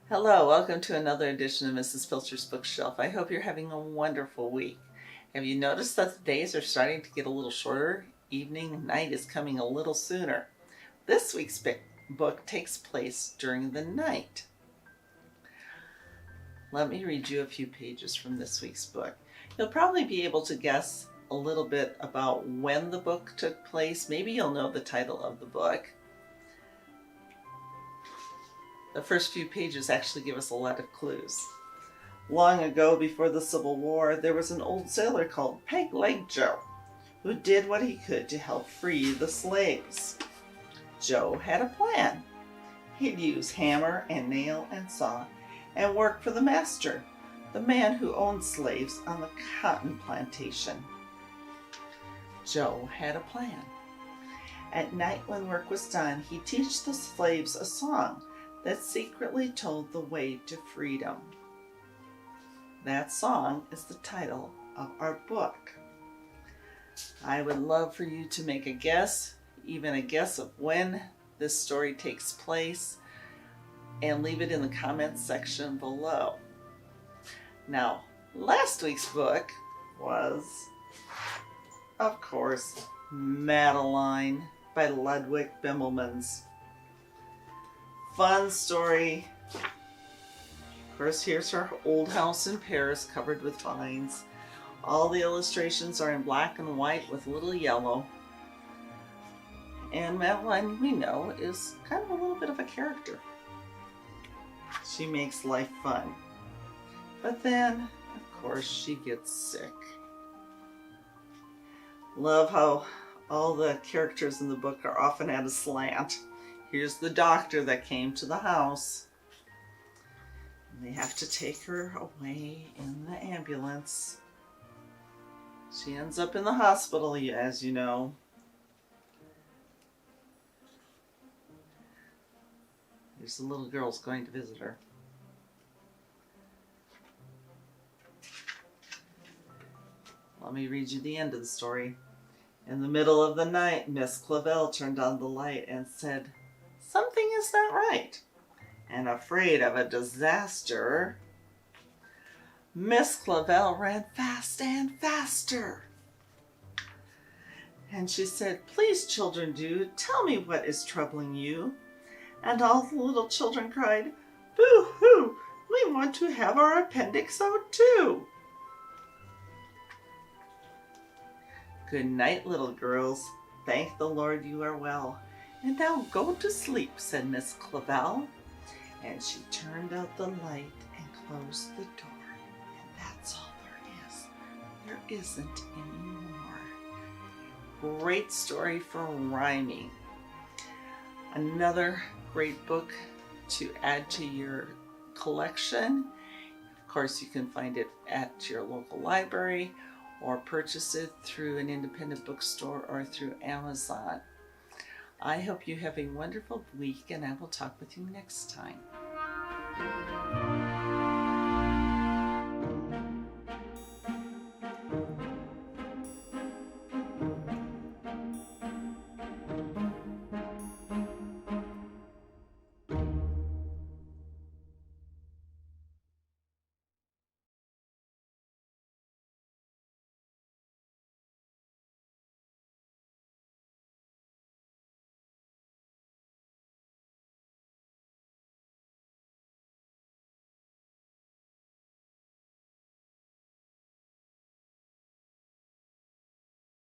Hello, welcome to another edition of Mrs. Pilcher's Bookshelf. I hope you're having a wonderful week. Have you noticed that the days are starting to get a little shorter? Evening and night is coming a little sooner. This week's book takes place during the night. Let me read you a few pages from this week's book. You'll probably be able to guess a little bit about when the book took place. Maybe you'll know the title of the book. The first few pages actually give us a lot of clues. Long ago, before the Civil War, there was an old sailor called Peg-Leg Joe, who did what he could to help free the slaves. Joe had a plan. He'd use hammer and nail and saw and work for the master, the man who owned slaves on the cotton plantation. Joe had a plan. At night when work was done, he'd teach the slaves a song that secretly told the way to freedom. That song is the title of our book. I would love for you to make a guess, even a guess of when this story takes place, and leave it in the comments section below. Now, last week's book was, of course, Madeline by Ludwig Bemelmans. Fun story. Of course, here's her old house in Paris covered with vines. All the illustrations are in black and white with a little yellow. And Madeline, we know, is kind of a little bit of a character. She makes life fun. But then, of course, she gets sick. Love how all the characters in the book are often at a slant. Here's the doctor that came to the house. And they have to take her away in the ambulance. She ends up in the hospital, as you know. There's the little girls going to visit her. Let me read you the end of the story. In the middle of the night, Miss Clavel turned on the light and said, "Something is not right." And afraid of a disaster, Miss Clavel ran fast and faster. And she said, "Please, children, do tell me what is troubling you." And all the little children cried, "Boo-hoo! We want to have our appendix out too." Good night, little girls. Thank the Lord you are well. And now go to sleep, said Miss Clavel. And she turned out the light and closed the door. And that's all there is. There isn't any more. Great story for rhyming. Another great book to add to your collection. Of course, you can find it at your local library or purchase it through an independent bookstore or through Amazon. I hope you have a wonderful week, and I will talk with you next time.